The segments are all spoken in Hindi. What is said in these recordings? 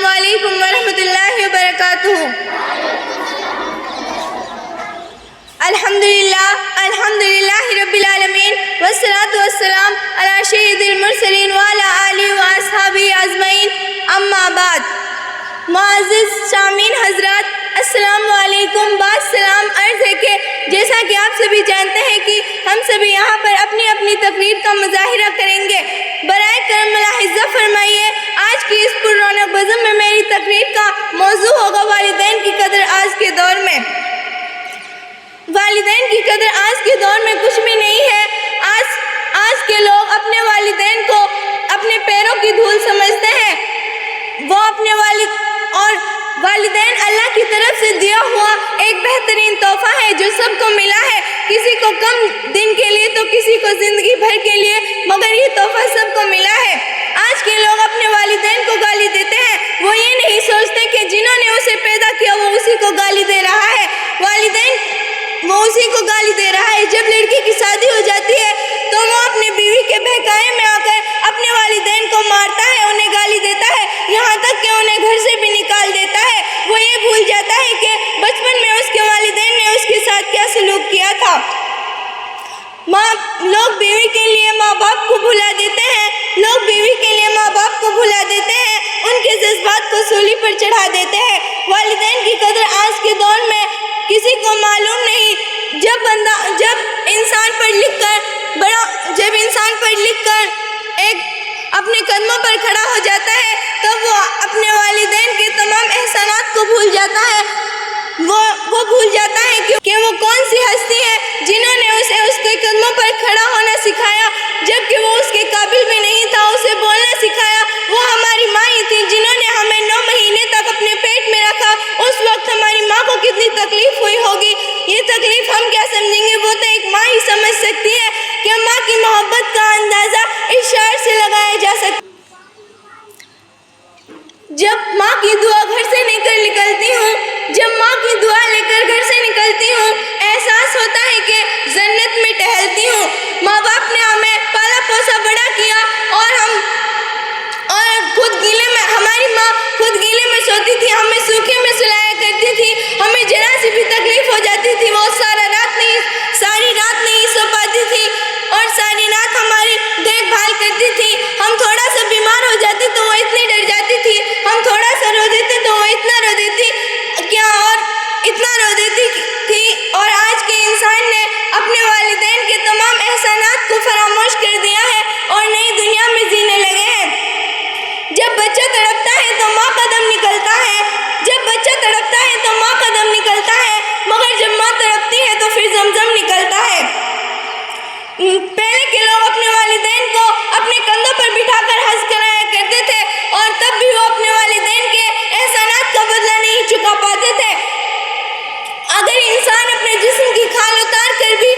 अस्सलामुअलैकुम वरहमतुल्लाहि वबरकातुहू। अल्हम्दुलिल्लाहि रब्बिल आलमीन वस्सलातु वस्सलाम अला सय्यिदिल मुरसलीन व अला आलिहि व अस्हाबिही अजमईन, अम्मा बाद। मुअज़्ज़िज़ सामीन हज़रात, अस्सलामुअलैकुम। बात सलाम अर्ज़ है कि जैसा कि आप सभी जानते हैं कि हम सभी यहाँ पर अपनी अपनी तकरीर का मुज़ाहिरा करेंगे। बराए करम मुलाहिज़ा फरमाइए, आज की इस पुररौनक बज़म में मेरी तकरीर का मौज़ू होगा वालिदैन की कदर आज के दौर में। वालिदैन की कदर आज के दौर में कुछ भी नहीं है। आज के लोग अपने वालिदैन को अपने पैरों की धूल समझते हैं। वो अपने वालिदैन अल्लाह की तरफ से दिया हुआ एक बेहतरीन तोहफा है जो सबको मिला है, किसी को कम दिन के लिए तो किसी को ज़िंदगी भर के लिए, मगर ये तोहफा सबको मिला है। आज के लोग अपने वालिदैन को गाली देते हैं। वो ये नहीं सोचते कि जिन्होंने उसे पैदा किया वो उसी को गाली दे रहा है। वो उसी को गाली दे रहा है। जब लड़की की शादी हो जाती है तो वो अपनी बीवी के बहकावे में आकर अपने वालिदैन को मारता है, उन्हें गाली देता है, यहाँ तक कि उन्हें घर से भी निकाल देता है। वो ये भूल जाता है कि बचपन में उसके वालिदैन ने उसके साथ क्या सलूक किया था। लोग बीवी के लिए माँ बाप को भुला देते हैं। उनके जज्बात को सूली पर चढ़ा देते हैं। वालिदैन की कदर आज के दौर में किसी को मालूम नहीं। जब इंसान पढ़ लिख कर एक अपने कदमों पर खड़ा हो जाता है तो वो अपने वालिदैन के तमाम एहसानात को भूल जाता है। वो भूल जाता है कि वो कौन सी हस्ती है जिन्होंने उसे उसके कदमों पर खड़ा होना सिखाया, जबकि वो उसके काबिल भी नहीं था। उसे बोलना सिखाया वो हमारी माँ ही थी जिन्होंने हमें 9 महीने तक अपने पेट में रखा। उस वक्त हमारी माँ को कितनी तकलीफ हुई होगी, ये तकलीफ हम क्या समझेंगे, वो तो एक माँ ही समझ सकती है कि माँ की मोहब्बत का अंदाज़ा इस शायर से लगाया जा सकता। जब माँ की दुआ घर से लेकर निकलती हूँ, एहसास होता है कि जन्नत में टहलती हूँ। माँ बाप ने हमें पाला पोसा बड़ा किया और हमारी माँ खुद गीले में सोती थी, हमें सूखे में सुलाया करती थी। हमें जरा सी भी तकलीफ हो जाती थी वो सारी रात नहीं सो पाती थी और सारी रात हमारी देखभाल करती थी। हम थोड़ा सा बीमार हो जाते तो वो इतनी डर जाती थी, हम थोड़ा सा रो देते तो वो इतना रो देती थी। और आज के इंसान ने अपने वालिदैन के तमाम एहसानात को फरामोश कर दिया है और नई दुनिया में जीने लगे हैं। जब बच्चा तड़पता है तो माँ का दम निकलता है, मगर जब माँ तड़पती है तो फिर ज़मज़म निकलता है। पहले के लोग अपने वालिदैन को अपने कंधों पर बिठाकर हंस कराया करते थे और तब भी वो अपने वालिदैन के एहसानात का बदला नहीं चुका पाते थे। अगर इंसान अपने जिस्म की खाल उतार कर भी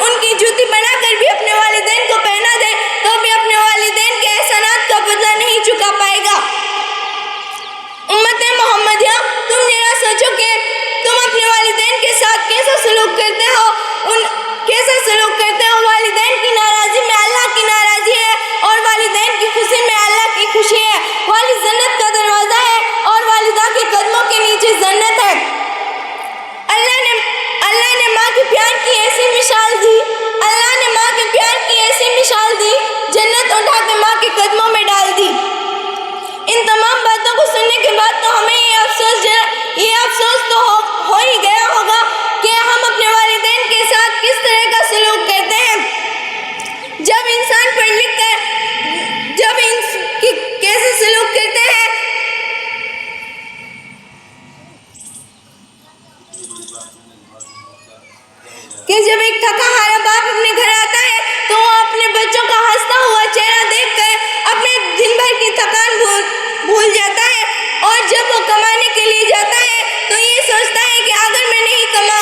उनकी जूती बनाकर भी अपने वालिदैन को पहना दे तो भी अपने वालिदैन के एहसानात का बदला नहीं चुका पाएगा। उम्मते मोहम्मदिया, तुम जरा सोचो कि तुम अपने वालिदैन के साथ कैसा सलूक करते हो। वालिदैन की नाराज़ी में अल्लाह की नाराज़ी है और वालिदैन की खुशी में अल्लाह की खुशी है। वालिद जन्नत का दरवाज़ा है और वालिदा के कदमों के नीचे जन्नत है। अल्लाह ने माँ के प्यार की ऐसी मिसाल दी, जन्नत उठा के माँ के कदमों में डाल दी। इन तमाम बातों को सुनने के बाद तो हमें ये अफसोस तो हो ही गया होगा कि हम अपने वालिदैन के साथ किस तरह का सलूक करते हैं। जब इंसान पढ़ लिख कर कैसे सलूक करते हैं कि जब एक थका हारा बाप अपने घर आता है तो वो अपने बच्चों का हंसता हुआ चेहरा देखकर अपने दिन भर की थकान भूल जाता है और जब वो कमाने के लिए जाता है तो ये सोचता है कि अगर मैं नहीं कमा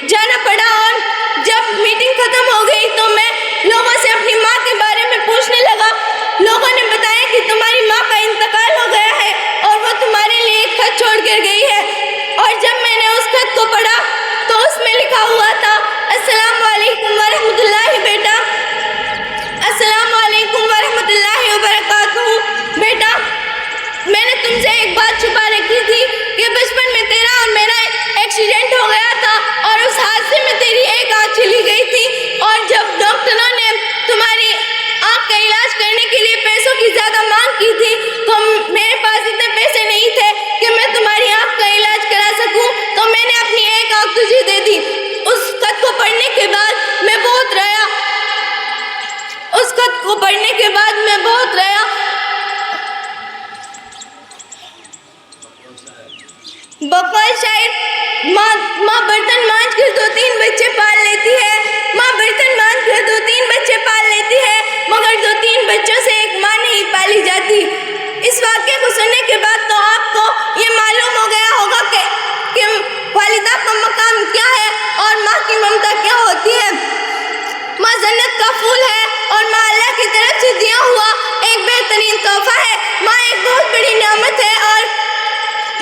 जाना पड़ा। और जब मीटिंग ख़त्म हो गई तो मैं लोगों से अपनी माँ के बारे में पूछने लगा। लोगों ने बताया कि तुम्हारी माँ का इंतकाल हो गया है और वो तुम्हारे लिए एक खत छोड़ कर गई है। और जब मैंने उस खत को पढ़ा तो उसमें लिखा हुआ था, अस्सलाम वालेकुम वरहमतुल्लाहि बेटा, अस्सलाम वालेकुम वरहमतुल्लाहि वबरकातुहू। बेटा, मैंने तुमसे एक बात छुपा रखी थी कि बचपन में तेरा और मेरा एक्सीडेंट हो गया था और उस हादसे में तेरी एक आँख चली गई थी। और जब डॉक्टरों ने तुम्हारी आँख का इलाज करने के लिए पैसों की ज़्यादा मांग की थी तो मेरे पास इतने पैसे नहीं थे कि मैं तुम्हारी आँख का इलाज करा सकूं, तो मैंने अपनी एक आँख तुझे दे दी। उस खत को पढ़ने के बाद मैं बहुत रोया। उस खत को पढ़ने के बाद मैं बहुत रोया। बकौल शायर, माँ बर्तन मांझ कर 2-3 बच्चे पाल लेती है। माँ बर्तन मांझ कर 2-3 बच्चे पाल लेती है, मगर 2-3 बच्चों से एक माँ नहीं पाली जाती। इस वाक्य को सुनने के बाद तो आपको ये मालूम हो गया होगा कि वालिदा का मकाम क्या है और माँ की ममता क्या होती है। माँ जन्नत का फूल है और माँ अल्लाह की तरफ से दिया हुआ एक बेहतरीन तोहफा है। माँ एक बहुत बड़ी नेमत है और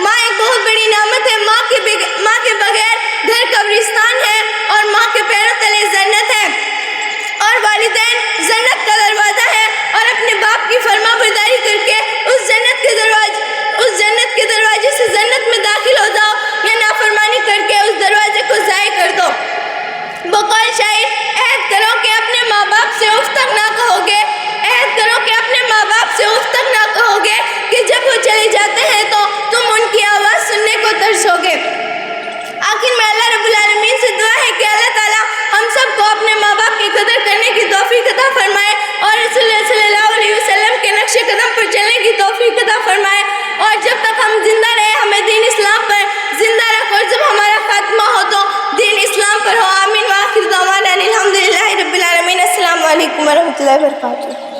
माँ एक बहुत बड़ी नेमत है। माँ के बगैर घर कब्रिस्तान है और माँ के पैरों तले जन्नत है। और वालिदैन जन्नत का दरवाज़ा है और अपने बाप की फरमाबरदारी करके उस जन्नत के दरवाजे से जन्नत में दाखिल हो जाओ या नाफरमानी करके उस दरवाजे को ज़ाय कर दो। बकौल शायर, ऐद करो कि अपने माँ बाप से उफ तक ना कहोगे। ऐद करो कि अपने माँ बाप से उफ तक ना कहोगे कि जब वो चले जाते हैं तो तुम उनकी आवाज़ सुनने को तरसोगे। आखिर में अल्लाह रब्बुल आलमीन से दुआ है कि अल्लाह ताला हम सबको अपने माँ बाप की कदर करने की तौफीक अता फरमाए और रसूल सल्लल्लाहु अलैहि वसल्लम के नक्शे कदम पर चलने की तौफीक अता फरमाए। और जब तक हम जिंदा रहे हमें दीन इस्लाम पर जिंदा रखो और जब हमारा खात्मा हो तो दीन इस्लाम पर हो। आमीन व आखिर दवाना अनिल हम्दुलिल्लाहि रब्बिल आलमीन। अस्सलाम वालेकुम वरहमतुल्लाहि वबरकातुहू।